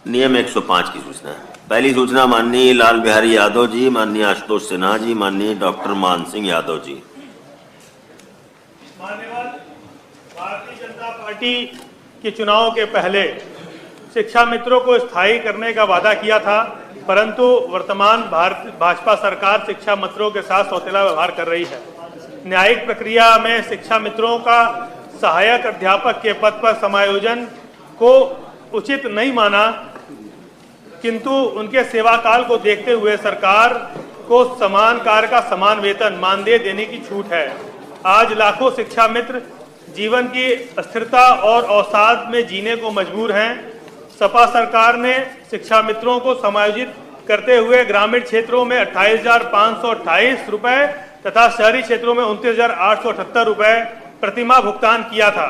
नियम 105 की सूचना है। पहली सूचना माननीय लाल बिहारी यादव जी, माननीय आशुतोष सिन्हा जी, माननीय डॉक्टर मान सिंह यादव जी। मान्यवर, भारतीय जनता पार्टी के चुनाव के पहले शिक्षा मित्रों को स्थायी करने का वादा किया था, परंतु वर्तमान भाजपा सरकार शिक्षा मित्रों के साथ सौतेला व्यवहार कर रही है। न्यायिक प्रक्रिया में शिक्षा मित्रों का सहायक अध्यापक के पद पर समायोजन को उचित नहीं माना, किंतु उनके सेवा काल को देखते हुए सरकार को समान कार्य का समान वेतन मानदेय देने की छूट है। आज लाखों शिक्षा मित्र जीवन की अस्थिरता और अवसाद में जीने को मजबूर हैं। सपा सरकार ने शिक्षा मित्रों को समायोजित करते हुए ग्रामीण क्षेत्रों में 28,528 रुपए तथा शहरी क्षेत्रों में 29,878 रुपए प्रतिमाह भुगतान किया था।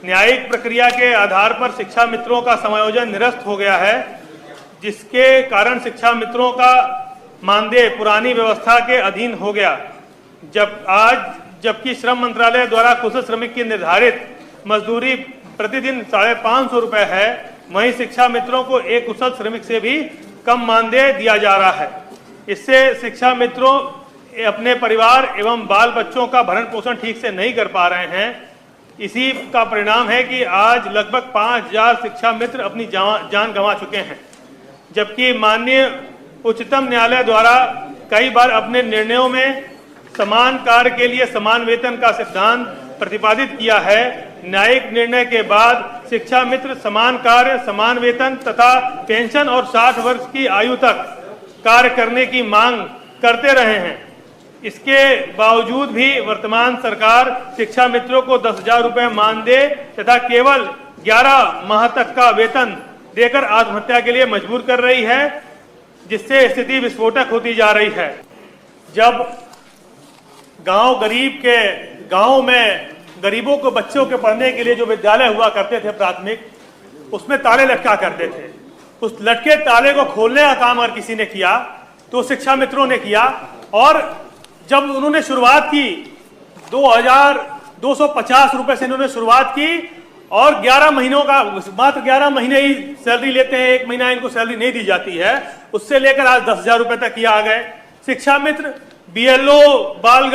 न्यायिक प्रक्रिया के आधार पर शिक्षा मित्रों का समायोजन निरस्त हो गया है, जिसके कारण शिक्षा मित्रों का मानदेय पुरानी व्यवस्था के अधीन हो गया। जबकि श्रम मंत्रालय द्वारा कुशल श्रमिक की निर्धारित मजदूरी प्रतिदिन 550 रुपए है, वहीं शिक्षा मित्रों को एक कुशल श्रमिक से भी कम मानदेय दिया जा रहा है। इससे शिक्षा मित्रों अपने परिवार एवं बाल बच्चों का भरण पोषण ठीक से नहीं कर पा रहे हैं। इसी का परिणाम है कि आज लगभग 5,000 शिक्षा मित्र अपनी जान गंवा चुके हैं, जबकि माननीय उच्चतम न्यायालय द्वारा कई बार अपने निर्णयों में समान कार्य के लिए समान वेतन का सिद्धांत प्रतिपादित किया है। न्यायिक निर्णय के बाद शिक्षा मित्र समान कार्य, समान वेतन तथा पेंशन और 60 वर्ष की आयु तक कार्य करने की मांग करते रहे हैं। इसके बावजूद भी वर्तमान सरकार शिक्षा मित्रों को 10,000 रुपए मानदेय तथा केवल 11 माह तक का वेतन देकर आत्महत्या के लिए मजबूर कर रही है, जिससे स्थिति विस्फोटक होती जा रही है। जब गांव में गरीबों को बच्चों के पढ़ने के लिए जो विद्यालय हुआ करते थे प्राथमिक, उसमें ताले लटका करते थे। उस लटके ताले को खोलने का काम अगर किसी ने किया तो शिक्षा मित्रों ने किया, और जब उन्होंने शुरुआत की 2,250 रुपए से इन्होंने शुरुआत की और 11 महीनों का, मात्र 11 महीने ही सैलरी लेते हैं, 1 महीना इनको सैलरी नहीं दी जाती है, उससे लेकर आज 10,000 रुपए तक ये आ गए। शिक्षा मित्र BLO बाल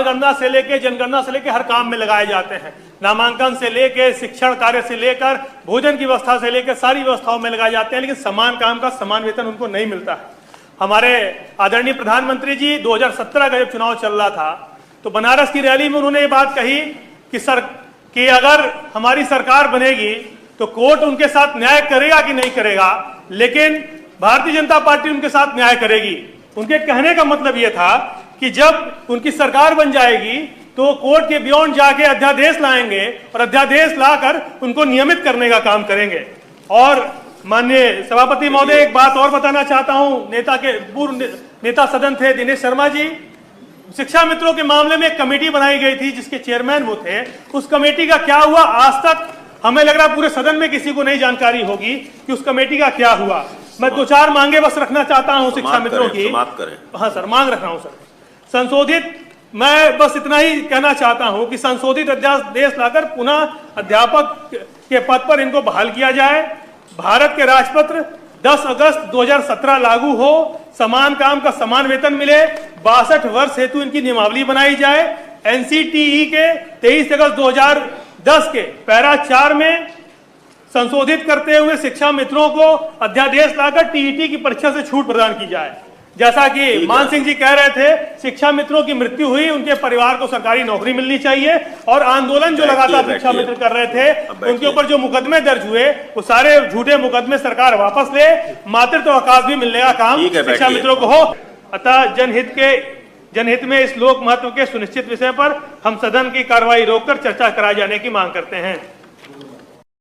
गणना से लेकर जनगणना से लेकर हर काम में लगाए जाते हैं। नामांकन से लेकर शिक्षण कार्य से लेकर भोजन की व्यवस्था से लेकर सारी व्यवस्थाओं में लगाए जाते हैं, लेकिन समान काम का समान वेतन उनको नहीं मिलता है। हमारे आदरणीय प्रधानमंत्री जी 2017 का जब चुनाव चल रहा था तो बनारस की रैली में उन्होंने ये बात कही कि अगर हमारी सरकार बनेगी तो कोर्ट उनके साथ न्याय करेगा कि नहीं करेगा, लेकिन भारतीय जनता पार्टी उनके साथ न्याय करेगी। उनके कहने का मतलब यह था कि जब उनकी सरकार बन जाएगी तो कोर्ट के बियॉन्ड जाके अध्यादेश लाएंगे और अध्यादेश लाकर उनको नियमित करने का काम करेंगे। और माननीय सभापति महोदय, एक बात और बताना चाहता हूं। पूर्व नेता सदन थे दिनेश शर्मा जी, शिक्षा मित्रों के मामले में एक कमेटी बनाई गई थी जिसके चेयरमैन वो थे। उस कमेटी का क्या हुआ आज तक हमें लग रहा पूरे सदन में किसी को नहीं जानकारी होगी कि उस कमेटी का क्या हुआ। मैं 2-4 मांगे बस रखना चाहता हूं शिक्षा मित्रों की। हाँ सर, मांग रख रहा हूं सर। संशोधित, मैं बस इतना ही कहना चाहता हूं कि संशोधित अध्यादेश लाकर पुनः अध्यापक के पद पर इनको बहाल किया जाए। भारत के राजपत्र 10 अगस्त 2017 लागू हो, समान काम का समान वेतन मिले, 62 वर्ष हेतु इनकी नियमावली बनाई जाए। NCTE के 23 अगस्त 2010 के पैरा 4 में संशोधित करते हुए शिक्षा मित्रों को अध्यादेश लाकर TET की परीक्षा से छूट प्रदान की जाए। जैसा कि मान सिंह जी कह रहे थे, शिक्षा मित्रों की मृत्यु हुई, उनके परिवार को सरकारी नौकरी मिलनी चाहिए, और आंदोलन जो लगातार शिक्षा मित्र कर रहे थे उनके ऊपर जो मुकदमे दर्ज हुए वो सारे झूठे मुकदमे सरकार वापस ले, मातृत्व अवकाश भी मिलने का काम शिक्षा मित्रों को हो। अतः जनहित में इस लोक महत्व के सुनिश्चित विषय पर हम सदन की कार्रवाई रोककर चर्चा कराए जाने की मांग करते हैं।